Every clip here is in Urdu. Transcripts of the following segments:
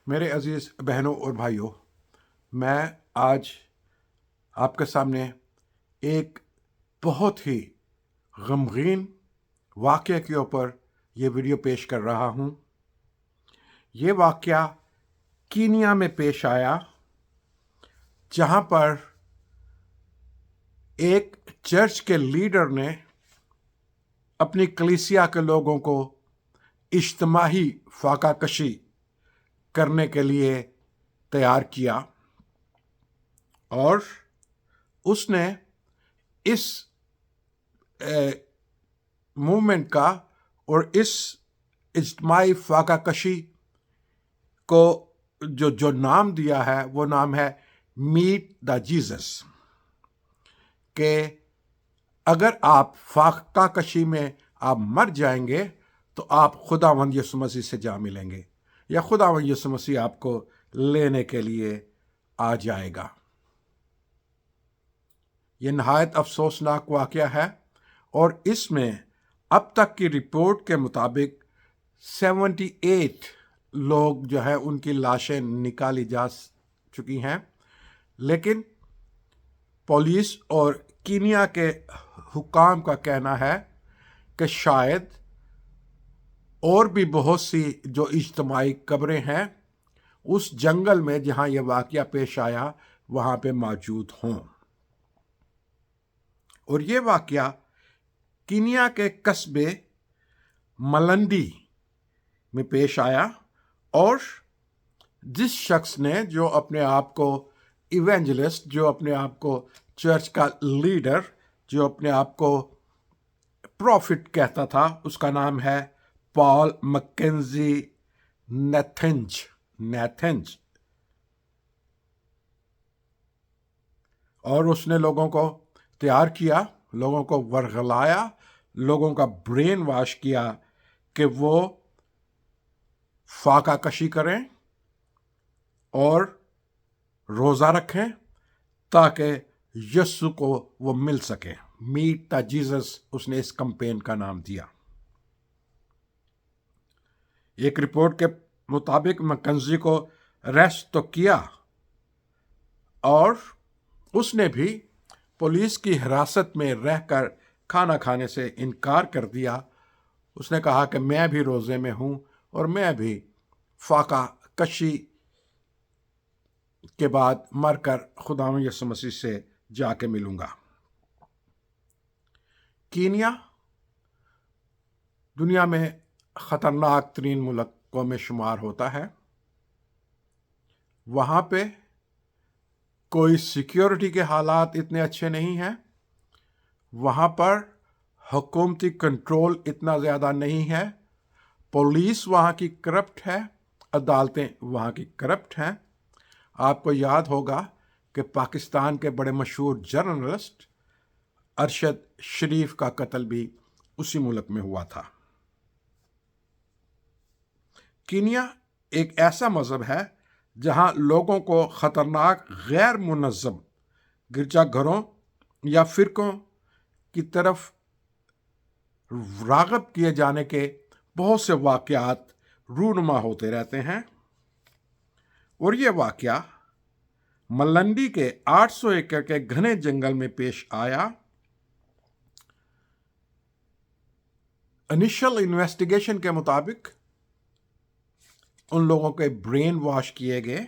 میرے عزیز بہنوں اور بھائیوں، میں آج آپ کے سامنے ایک بہت ہی غمگین واقعے کے اوپر یہ ویڈیو پیش کر رہا ہوں۔ یہ واقعہ کینیا میں پیش آیا، جہاں پر ایک چرچ کے لیڈر نے اپنی کلیسیا کے لوگوں کو اجتماعی فاقہ کشی کرنے کے لیے تیار کیا، اور اس نے اس موومنٹ کا اور اس اجتماعی فاقہ کشی کو جو نام دیا ہے وہ نام ہے میٹ دا جیزس، کہ اگر آپ فاقہ کشی میں آپ مر جائیں گے تو آپ خداوند یسوع مسیح سے جا ملیں گے، یا خداوند یسوع مسیح آپ کو لینے کے لیے آ جائے گا۔ یہ نہایت افسوسناک واقعہ ہے، اور اس میں اب تک کی رپورٹ کے مطابق 78 لوگ جو ہے ان کی لاشیں نکالی جا چکی ہیں، لیکن پولیس اور کینیا کے حکام کا کہنا ہے کہ شاید اور بھی بہت سی جو اجتماعی قبریں ہیں اس جنگل میں جہاں یہ واقعہ پیش آیا وہاں پہ موجود ہوں۔ اور یہ واقعہ کینیا کے قصبے ملنڈی میں پیش آیا، اور جس شخص نے جو اپنے آپ کو ایونجلسٹ، جو اپنے آپ کو چرچ کا لیڈر، جو اپنے آپ کو پروفٹ کہتا تھا، اس کا نام ہے پال مکینزی نیتھنج، اور اس نے لوگوں کو تیار کیا، لوگوں کو ورغلایا، لوگوں کا برین واش کیا کہ وہ فاقہ کشی کریں اور روزہ رکھیں تاکہ یسوع کو وہ مل سکے۔ میٹ دا جیزس اس نے اس کمپین کا نام دیا۔ ایک رپورٹ کے مطابق مکنزی کو اریسٹ تو کیا، اور اس نے بھی پولیس کی حراست میں رہ کر کھانا کھانے سے انکار کر دیا۔ اس نے کہا کہ میں بھی روزے میں ہوں، اور میں بھی فاقہ کشی کے بعد مر کر خداوند یسوع مسیح سے جا کے ملوں گا۔ کینیا دنیا میں خطرناک ترین ملکوں میں شمار ہوتا ہے۔ وہاں پہ کوئی سیکیورٹی کے حالات اتنے اچھے نہیں ہیں، وہاں پر حکومتی کنٹرول اتنا زیادہ نہیں ہے، پولیس وہاں کی کرپٹ ہے، عدالتیں وہاں کی کرپٹ ہیں۔ آپ کو یاد ہوگا کہ پاکستان کے بڑے مشہور جرنلسٹ ارشد شریف کا قتل بھی اسی ملک میں ہوا تھا۔ کینیا ایک ایسا مذہب ہے جہاں لوگوں کو خطرناک غیر منظم گرجا گھروں یا فرقوں کی طرف راغب کیے جانے کے بہت سے واقعات رونما ہوتے رہتے ہیں، اور یہ واقعہ ملنڈی کے 800 ایکڑ کے گھنے جنگل میں پیش آیا۔ انیشل انویسٹیگیشن کے مطابق ان لوگوں کے برین واش کیے گئے،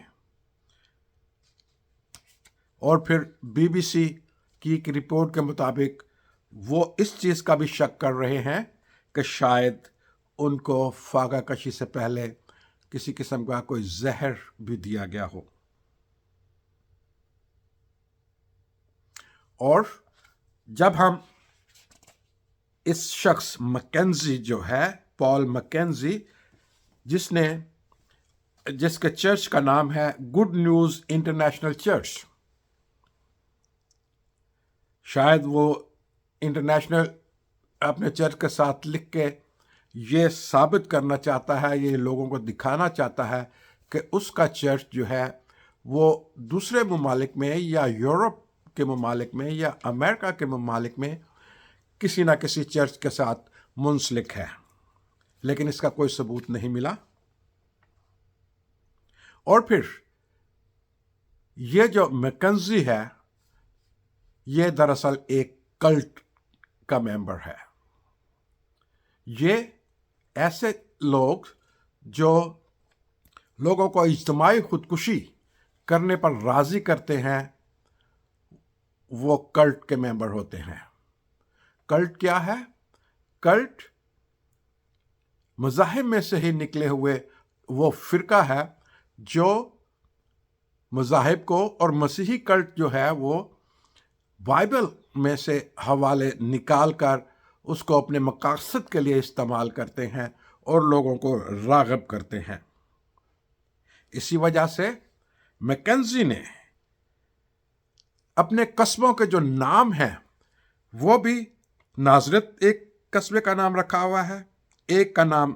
اور پھر بی بی سی کی ایک رپورٹ کے مطابق وہ اس چیز کا بھی شک کر رہے ہیں کہ شاید ان کو فاقہ کشی سے پہلے کسی قسم کا کوئی زہر بھی دیا گیا ہو۔ اور جب ہم اس شخص مکینزی جو ہے، پال مکینزی، جس کے چرچ کا نام ہے گڈ نیوز انٹرنیشنل چرچ، شاید وہ انٹرنیشنل اپنے چرچ کے ساتھ لکھ کے یہ ثابت کرنا چاہتا ہے، یہ لوگوں کو دکھانا چاہتا ہے کہ اس کا چرچ جو ہے وہ دوسرے ممالک میں، یا یورپ کے ممالک میں، یا امریکہ کے ممالک میں کسی نہ کسی چرچ کے ساتھ منسلک ہے، لیکن اس کا کوئی ثبوت نہیں ملا۔ اور پھر یہ جو میکنزی ہے یہ دراصل ایک کلٹ کا ممبر ہے. یہ ایسے لوگ جو لوگوں کو اجتماعی خودکشی کرنے پر راضی کرتے ہیں وہ کلٹ کے ممبر ہوتے ہیں. کلٹ کیا ہے؟ کلٹ مذاہب میں سے ہی نکلے ہوئے وہ فرقہ ہے جو مذاہب کو، اور مسیحی کلٹ جو ہے وہ بائبل میں سے حوالے نکال کر اس کو اپنے مقاصد کے لیے استعمال کرتے ہیں اور لوگوں کو راغب کرتے ہیں. اسی وجہ سے میکنزی نے اپنے قصبوں کے جو نام ہیں وہ بھی نازرت ایک قصبے کا نام رکھا ہوا ہے، ایک کا نام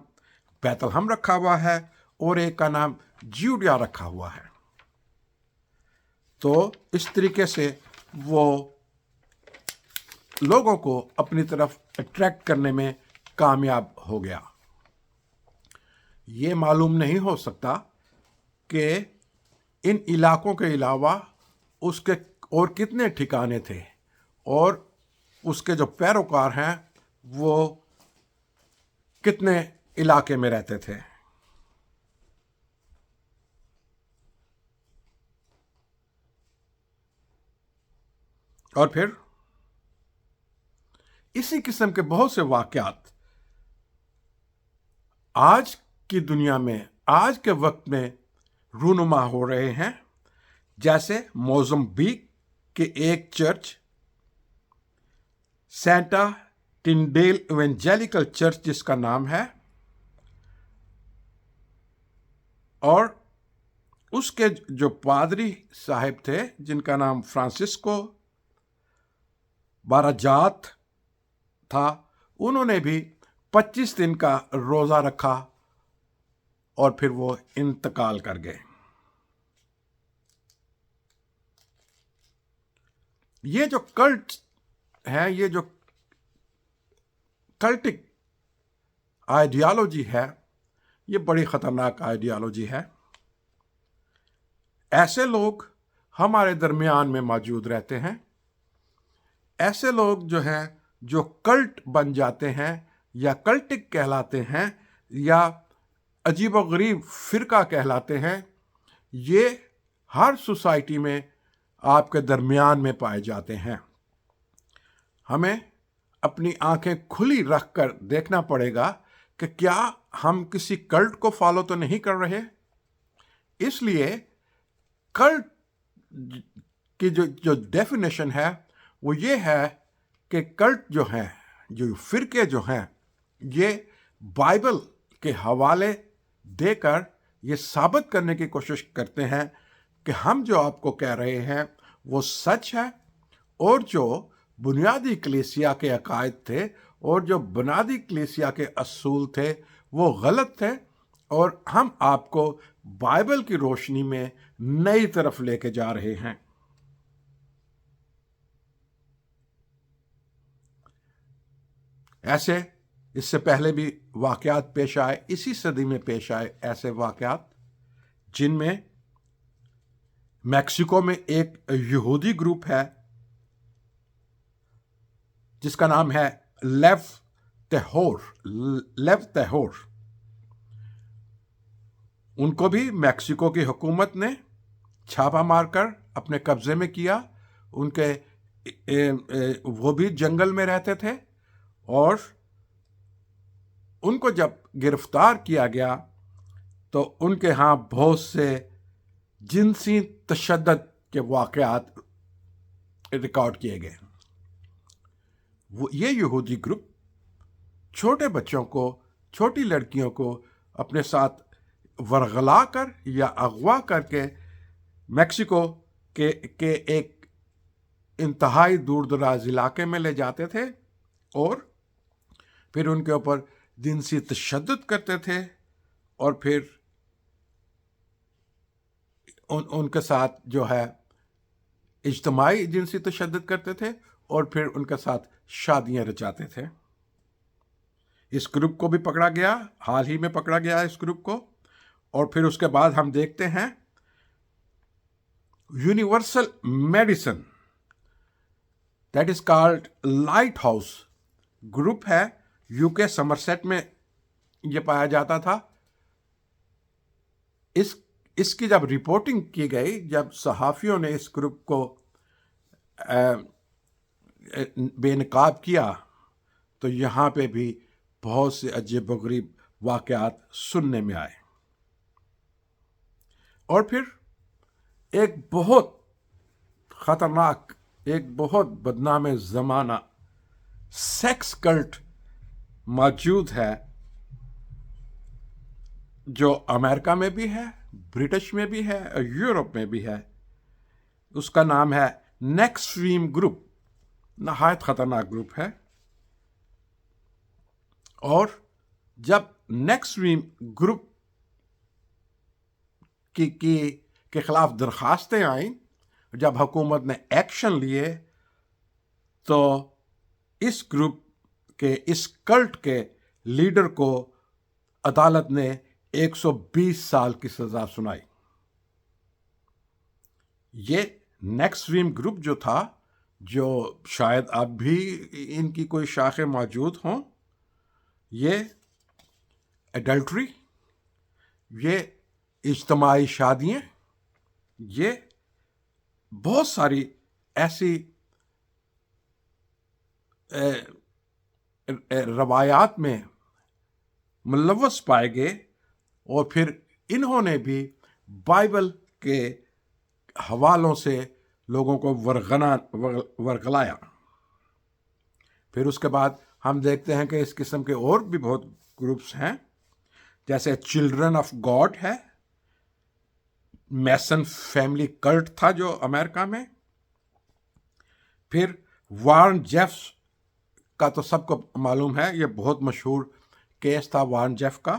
بیت لحم رکھا ہوا ہے، اور ایک کا نام جیوڈیا رکھا ہوا ہے. تو اس طریقے سے وہ لوگوں کو اپنی طرف اٹریکٹ کرنے میں کامیاب ہو گیا. یہ معلوم نہیں ہو سکتا کہ ان علاقوں کے علاوہ اس کے اور کتنے ٹھکانے تھے اور اس کے جو پیروکار ہیں وہ کتنے علاقے میں رہتے تھے. اور پھر اسی قسم کے بہت سے واقعات آج کی دنیا میں آج کے وقت میں رونما ہو رہے ہیں. جیسے موزمبیق کے ایک چرچ سینٹا ٹنڈیل ایونجیلیکل چرچ جس کا نام ہے، اور اس کے جو پادری صاحب تھے جن کا نام فرانسسکو باراجات تھا، انہوں نے بھی 25 دن کا روزہ رکھا اور پھر وہ انتقال کر گئے. یہ جو کلٹ ہے، یہ جو کلٹک آئیڈیالوجی ہے، یہ بڑی خطرناک آئیڈیالوجی ہے. ایسے لوگ ہمارے درمیان میں موجود رہتے ہیں. ایسے لوگ جو ہیں جو کلٹ بن جاتے ہیں یا کلٹک کہلاتے ہیں یا عجیب و غریب فرقہ کہلاتے ہیں، یہ ہر سوسائٹی میں آپ کے درمیان میں پائے جاتے ہیں. ہمیں اپنی آنکھیں کھلی رکھ کر دیکھنا پڑے گا کہ کیا ہم کسی کلٹ کو فالو تو نہیں کر رہے. اس لیے کلٹ کی جو ڈیفینیشن ہے وہ یہ ہے کہ کلٹ جو ہیں، جو فرقے جو ہیں، یہ بائبل کے حوالے دے کر یہ ثابت کرنے کی کوشش کرتے ہیں کہ ہم جو آپ کو کہہ رہے ہیں وہ سچ ہے، اور جو بنیادی کلیسیا کے عقائد تھے اور جو بنیادی کلیسیا کے اصول تھے وہ غلط تھے، اور ہم آپ کو بائبل کی روشنی میں نئی طرف لے کے جا رہے ہیں. ایسے اس سے پہلے بھی واقعات پیش آئے، اسی صدی میں پیش آئے ایسے واقعات جن میں میکسیکو میں ایک یہودی گروپ ہے جس کا نام ہے لیو تہور. ان کو بھی میکسیکو کی حکومت نے چھاپا مار کر اپنے قبضے میں کیا. ان کے وہ بھی جنگل میں رہتے تھے، اور ان کو جب گرفتار کیا گیا تو ان کے ہاں بہت سے جنسی تشدد کے واقعات ریکارڈ کیے گئے. یہ یہودی گروپ چھوٹے بچوں کو، چھوٹی لڑکیوں کو اپنے ساتھ ورغلا کر یا اغوا کر کے میکسیکو کے ایک انتہائی دور دراز علاقے میں لے جاتے تھے، اور پھر ان کے اوپر جنسی تشدد کرتے تھے، اور پھر ان کے ساتھ جو ہے اجتماعی جنسی تشدد کرتے تھے، اور پھر ان کے ساتھ شادیاں رچاتے تھے. اس گروپ کو بھی پکڑا گیا، حال ہی میں پکڑا گیا اس گروپ کو. اور پھر اس کے بعد ہم دیکھتے ہیں universal medicine that is called light house group ہے، یو کے سمرسیٹ میں یہ پایا جاتا تھا. اس کی جب رپورٹنگ کی گئی، جب صحافیوں نے اس گروپ کو بے نقاب کیا، تو یہاں پہ بھی بہت سے عجیب و غریب واقعات سننے میں آئے. اور پھر ایک بہت خطرناک، ایک بہت بدنام زمانہ سیکس کلٹ موجود ہے، جو امریکہ میں بھی ہے، برٹش میں بھی ہے اور یورپ میں بھی ہے. اس کا نام ہے نیکسٹریم گروپ. نہایت خطرناک گروپ ہے. اور جب نیکسٹریم گروپ کے خلاف درخواستیں آئیں، جب حکومت نے ایکشن لیے، تو اس گروپ کے، اس کلٹ کے لیڈر کو عدالت نے 120 سال کی سزا سنائی. یہ نیکسٹریم گروپ جو تھا، جو شاید اب بھی ان کی کوئی شاخیں موجود ہوں، یہ ایڈلٹری، یہ اجتماعی شادیاں، یہ بہت ساری ایسی روایات میں ملوث پائے گئے. اور پھر انہوں نے بھی بائبل کے حوالوں سے لوگوں کو ورغلایا. پھر اس کے بعد ہم دیکھتے ہیں کہ اس قسم کے اور بھی بہت گروپس ہیں، جیسے چلڈرن آف گاڈ ہے، میسن فیملی کلٹ تھا جو امریکہ میں. پھر وارن جیفس کا تو سب کو معلوم ہے، یہ بہت مشہور کیس تھا وارن جیف کا.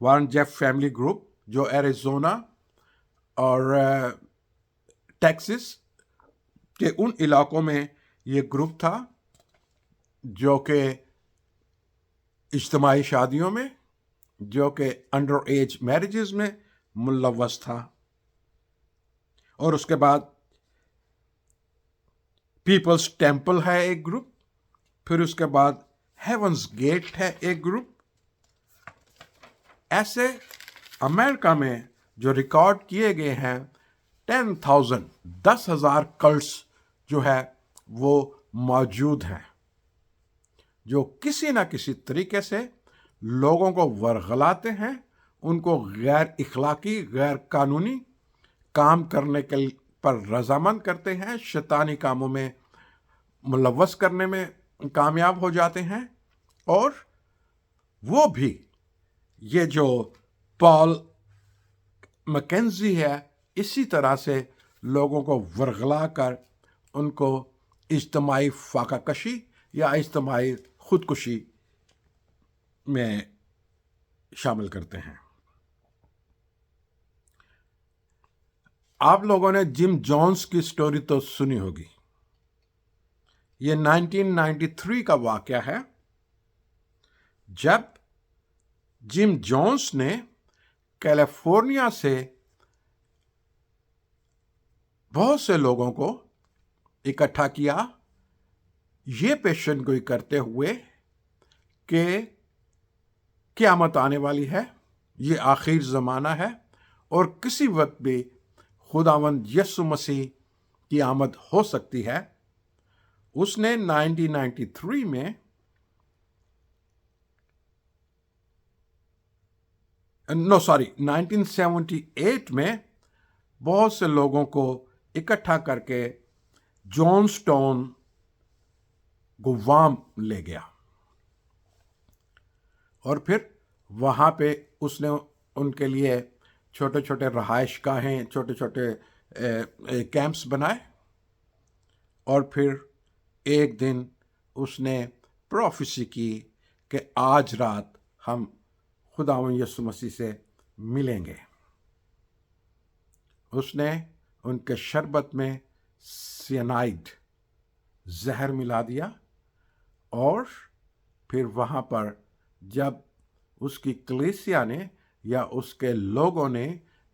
وارن جیف فیملی گروپ جو ایریزونا اور ٹیکسس کے ان علاقوں میں یہ گروپ تھا، جو کہ اجتماعی شادیوں میں، جو کہ انڈر ایج میرجز میں ملوث تھا. اور اس کے بعد پیپلز ٹیمپل ہے ایک گروپ. پھر اس کے بعد ہیونز گیٹ ہے ایک گروپ. ایسے امریکہ میں جو ریکارڈ کیے گئے ہیں 10,000 کلٹس جو ہے وہ موجود ہیں، جو کسی نہ کسی طریقے سے لوگوں کو ورغلاتے ہیں، ان کو غیر اخلاقی، غیر قانونی کام کرنے کے پر رضامند کرتے ہیں، شیطانی کاموں میں ملوث کرنے میں کامیاب ہو جاتے ہیں. اور وہ بھی یہ جو پال مکینزی ہے، اسی طرح سے لوگوں کو ورغلا کر ان کو اجتماعی فاقہ کشی یا اجتماعی خودکشی میں شامل کرتے ہیں. آپ لوگوں نے جم جونز کی سٹوری تو سنی ہوگی. یہ 1993 کا واقعہ ہے، جب جم جونز نے کیلیفورنیا سے بہت سے لوگوں کو اکٹھا کیا، یہ پیشن گوئی کرتے ہوئے کہ قیامت آنے والی ہے، یہ آخر زمانہ ہے، اور کسی وقت بھی خداوند یسوع مسیح کی آمد ہو سکتی ہے. اس نے 1993 میں نو سوری 1978 میں بہت سے لوگوں کو اکٹھا کر کے جونس ٹاؤن گوام لے گیا. اور پھر وہاں پہ اس نے ان کے لیے چھوٹے چھوٹے رہائش گاہیں، چھوٹے چھوٹے کیمپس بنائے. اور پھر ایک دن اس نے پروفیسی کی کہ آج رات ہم خداوند یسوع مسیح سے ملیں گے. اس نے ان کے شربت میں سینائڈ زہر ملا دیا. اور پھر وہاں پر جب اس کی کلیسیا نے یا اس کے لوگوں نے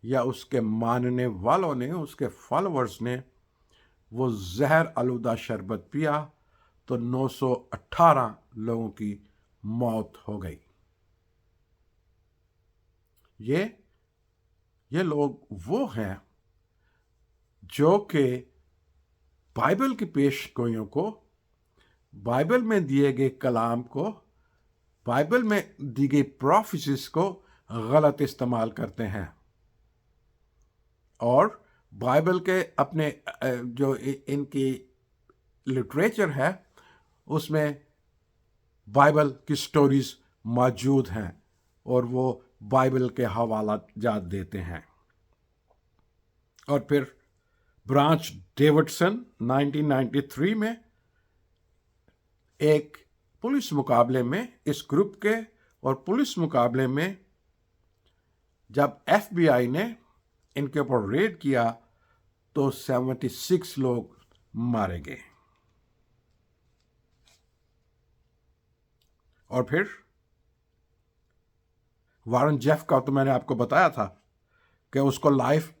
یا اس کے ماننے والوں نے، اس کے فالوورز نے وہ زہر آلودہ شربت پیا تو 918 لوگوں کی موت ہو گئی۔ یہ لوگ وہ ہیں جو کہ بائبل کی پیش گوئیوں کو، بائبل میں دیے گئے کلام کو، بائبل میں دی گئی پروفیسیز کو غلط استعمال کرتے ہیں، اور بائبل کے اپنے جو ان کی لٹریچر ہے اس میں بائبل کی سٹوریز موجود ہیں اور وہ بائبل کے حوالات جات دیتے ہیں۔ اور پھر برانچ ڈیوڈسن 1993 میں ایک پولیس مقابلے میں، اس گروپ کے اور پولیس مقابلے میں جب ایف بی آئی نے ان کے اوپر ریڈ کیا تو 76 لوگ مارے گئے۔ اور پھر وارن جیف کا تو میں نے آپ کو بتایا تھا کہ اس کو لائف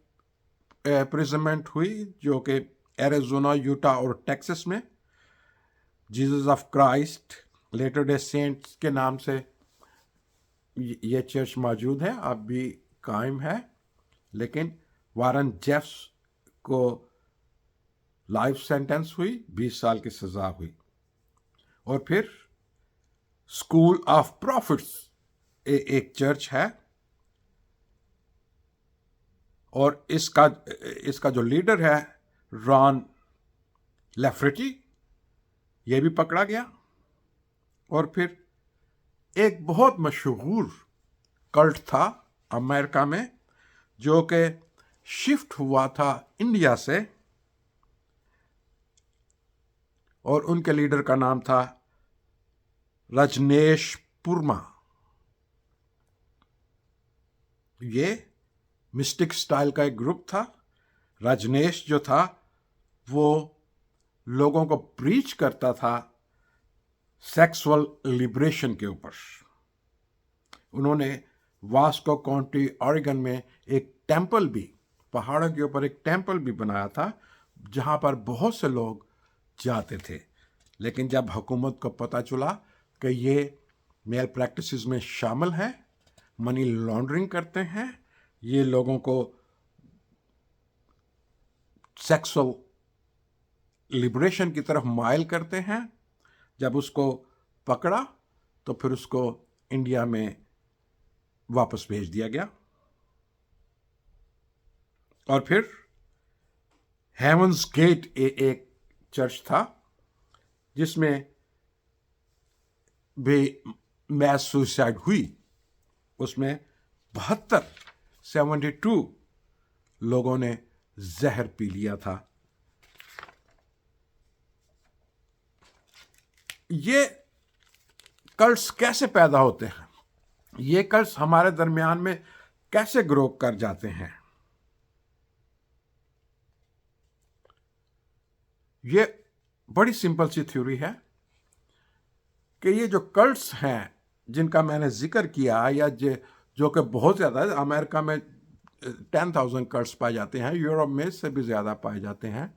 پریزنمنٹ ہوئی، جو کہ ایریزونا، یوٹا اور ٹیکسس میں Jesus of Christ Latter Day Saints کے نام سے یہ چرچ موجود ہے، اب بھی قائم ہے، لیکن وارن جیفس کو لائف سینٹنس ہوئی، 20 سال کی سزا ہوئی۔ اور پھر اسکول آف پروفٹس ایک چرچ ہے، اور اس کا جو لیڈر ہے ران لیفریٹی، یہ بھی پکڑا گیا۔ اور پھر ایک بہت مشہور کلٹ تھا امریکہ میں جو کہ شفٹ ہوا تھا انڈیا سے، اور ان کے لیڈر کا نام تھا رجنیش پورما۔ یہ مسٹک سٹائل کا ایک گروپ تھا۔ رجنیش جو تھا وہ لوگوں کو پریچ کرتا تھا سیکسول لبریشن کے اوپر۔ انہوں نے واسکو کاؤنٹی اوریگن میں ایک ٹیمپل بھی، پہاڑوں کے اوپر ایک ٹیمپل بھی بنایا تھا جہاں پر بہت سے لوگ جاتے تھے، لیکن جب حکومت کو پتہ چلا کہ یہ میل پریکٹسز میں شامل ہیں، منی لانڈرنگ کرتے ہیں، یہ لوگوں کو سیکسول لبریشن کی طرف مائل کرتے ہیں، جب اس کو پکڑا تو پھر اس کو انڈیا میں واپس بھیج دیا گیا۔ اور پھر ہیونز گیٹ ایک چرچ تھا جس میں بھی میس سوسائڈ ہوئی، اس میں 72 لوگوں نے زہر پی لیا تھا۔ یہ کلٹس کیسے پیدا ہوتے ہیں؟ یہ کلٹس ہمارے درمیان میں کیسے گرو کر جاتے ہیں؟ یہ بڑی سمپل سی تھیوری ہے کہ یہ جو کلٹس ہیں جن کا میں نے ذکر کیا، یا جو کہ بہت زیادہ ہے، امریکہ میں 10,000 کلٹس پائے جاتے ہیں، یورپ میں اس سے بھی زیادہ پائے جاتے ہیں۔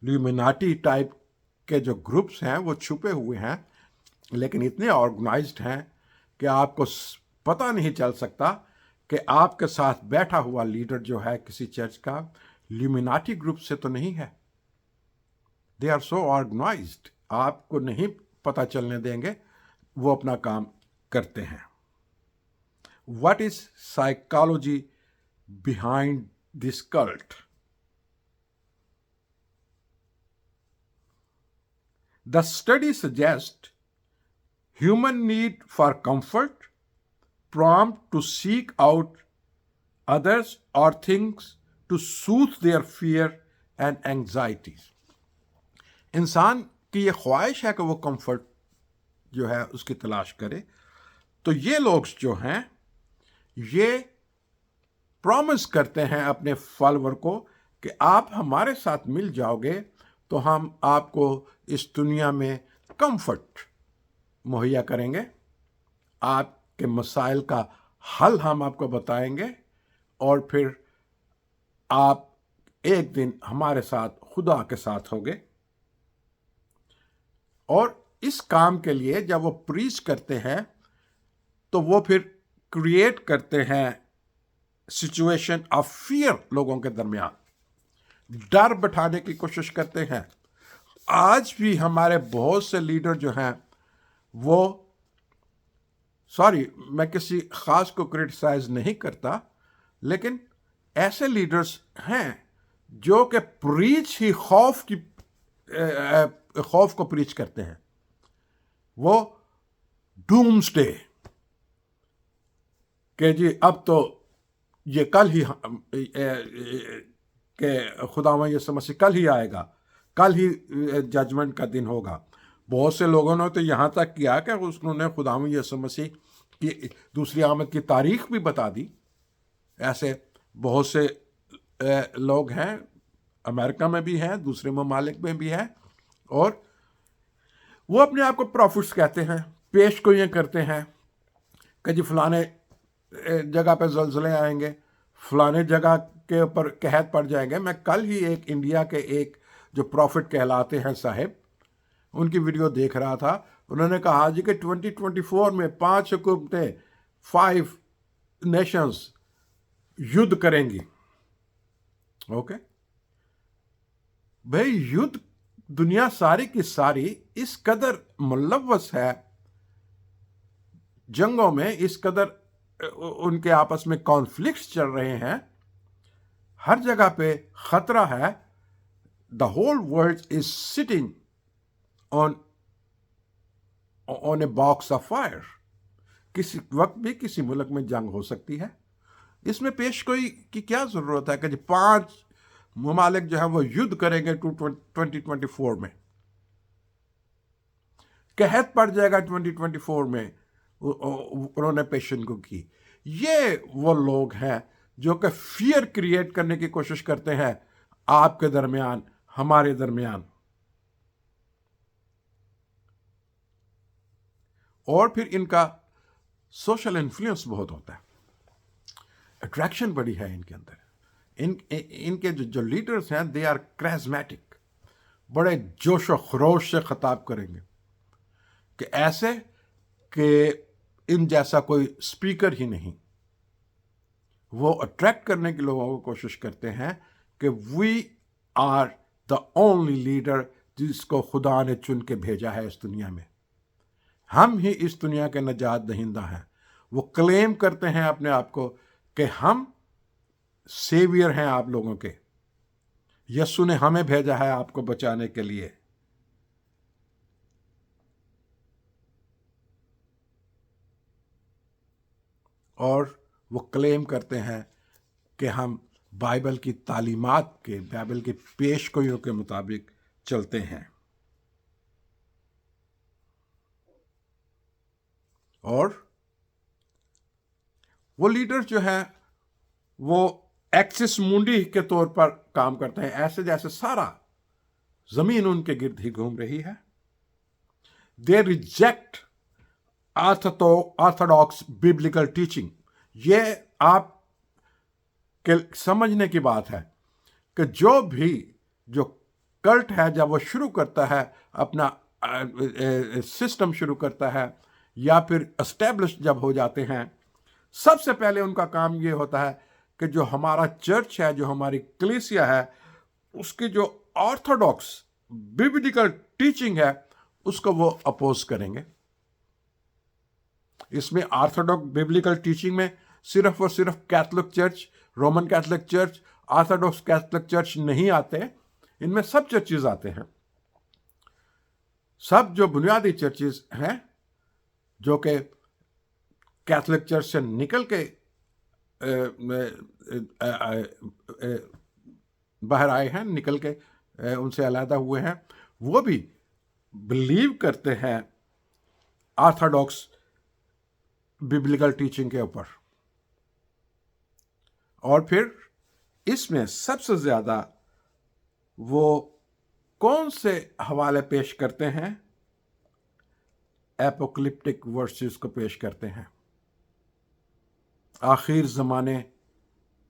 لیومیناٹی ٹائپ کے جو گروپس ہیں وہ چھپے ہوئے ہیں، لیکن اتنے آرگنائزڈ ہیں کہ آپ کو پتہ نہیں چل سکتا کہ آپ کے ساتھ بیٹھا ہوا لیڈر جو ہے کسی چرچ کا لیومیناٹی گروپ سے تو نہیں ہے۔ دے آر سو آرگنائزڈ، آپ کو نہیں پتہ چلنے دیں گے، وہ اپنا کام کرتے ہیں۔ What is psychology behind this cult? The study suggests human need for comfort, prompt to seek out others or things to soothe their fear and anxieties. انسان کی یہ خواہش ہے کہ وہ کمفرٹ جو ہے اس کی تلاش کرے، تو یہ لوگ جو ہیں یہ پرومس کرتے ہیں اپنے فالوور کو کہ آپ ہمارے ساتھ مل جاؤ گے تو ہم آپ کو اس دنیا میں کمفرٹ مہیا کریں گے، آپ کے مسائل کا حل ہم آپ کو بتائیں گے، اور پھر آپ ایک دن ہمارے ساتھ خدا کے ساتھ ہوگے. اور اس کام کے لیے جب وہ پریچ کرتے ہیں تو وہ پھر کریٹ کرتے ہیں سچویشن آف فیئر لوگوں کے درمیان، ڈر بٹھانے کی کوشش کرتے ہیں. آج بھی ہمارے بہت سے لیڈر جو ہیں وہ، میں کسی خاص کو کرٹیسائز نہیں کرتا، لیکن ایسے لیڈرز ہیں جو کہ پریچ ہی خوف کو پریچ کرتے ہیں. وہ ڈومسڈے کہ جی اب تو یہ کل ہی کہ خداوند یسوع مسیح کل ہی آئے گا، کل ہی ججمنٹ کا دن ہوگا. بہت سے لوگوں نے تو یہاں تک کیا کہ انہوں نے خداوند یسوع مسیح کی دوسری آمد کی تاریخ بھی بتا دی. ایسے بہت سے لوگ ہیں، امریکہ میں بھی ہیں، دوسرے ممالک میں بھی ہیں، اور وہ اپنے آپ کو پروفٹس کہتے ہیں، پیش گوئیاں کرتے ہیں کہ جی فلانے جگہ پہ زلزلے آئیں گے، فلانے جگہ کے اوپر قحط پڑ جائیں گے. میں کل ہی ایک انڈیا کے ایک جو پروفٹ کہلاتے ہیں صاحب، ان کی ویڈیو دیکھ رہا تھا. انہوں نے کہا جی کہ 2024 میں 5 حکومتیں، 5 نیشنز یدھ کریں گی. اوکے بھائی، یدھ دنیا ساری کی ساری اس قدر ملوث ہے جنگوں میں، اس قدر ان کے آپس میں کانفلکٹس چل رہے ہیں، ہر جگہ پہ خطرہ ہے. The whole world is sitting on a box of fire. کسی وقت بھی کسی ملک میں جنگ ہو سکتی ہے. اس میں پیش گوئی کی کیا ضرورت ہے کہ جی 5 ممالک جو ہیں وہ یدھ کریں گے 2024 میں، قحط پڑ جائے گا 2024 میں. انہوں نے پیشن کو کی. یہ وہ لوگ ہیں جو کہ فیئر کریٹ کرنے کی کوشش کرتے ہیں آپ کے درمیان، ہمارے درمیان. اور پھر ان کا سوشل انفلوئنس بہت ہوتا ہے، اٹریکشن بڑی ہے ان کے اندر. ان کے جو لیڈرز ہیں دے آر کرازمیٹک، بڑے جوش و خروش سے خطاب کریں گے کہ ایسے کہ ان جیسا کوئی اسپیکر ہی نہیں. وہ اٹریکٹ کرنے کے لوگوں کو کوشش کرتے ہیں کہ we are the only leader جس کو خدا نے چن کے بھیجا ہے اس دنیا میں. ہم ہی اس دنیا کے نجات دہندہ ہیں. وہ کلیم کرتے ہیں اپنے آپ کو کہ ہم سیویئر ہیں آپ لوگوں کے. یسوع نے ہمیں بھیجا ہے آپ کو بچانے کے لیے. اور وہ کلیم کرتے ہیں کہ ہم بائبل کی تعلیمات کے، بائبل کی پیش گوئیوں کے مطابق چلتے ہیں. اور وہ لیڈر جو ہیں وہ ایکسس مونڈی کے طور پر کام کرتے ہیں، ایسے جیسے سارا زمین ان کے گرد ہی گھوم رہی ہے. دے ریجیکٹ آرتھوڈاکس بیبلیکل ٹیچنگ. یہ آپ کے سمجھنے کی بات ہے کہ جو کلٹ ہے جب وہ شروع کرتا ہے اپنا سسٹم شروع کرتا ہے یا پھر اسٹیبلش جب ہو جاتے ہیں، سب سے پہلے ان کا کام یہ ہوتا ہے کہ جو ہمارا چرچ ہے، جو ہماری کلیسیا ہے، اس کی جو آرتھوڈاکس بیبلیکل ٹیچنگ ہے اس کو وہ اپوز کریں گے. اس میں آرتھوڈاکس بیبلیکل ٹیچنگ میں صرف اور صرف Catholic church, Roman Catholic church, orthodox Catholic church نہیں آتے. ان میں سب چرچز آتے ہیں. سب جو بنیادی چرچز ہیں جو کہ کیتھولک چرچ سے نکل کے باہر آئے ہیں، نکل کے ان سے علیحدہ ہوئے ہیں، وہ بھی بلیو کرتے ہیں آرتھوڈاکس بیبلیکل ٹیچنگ کے اوپر. اور پھر اس میں سب سے زیادہ وہ کون سے حوالے پیش کرتے ہیں؟ ایپوکلپٹک ورسز کو پیش کرتے ہیں. آخر زمانے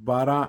12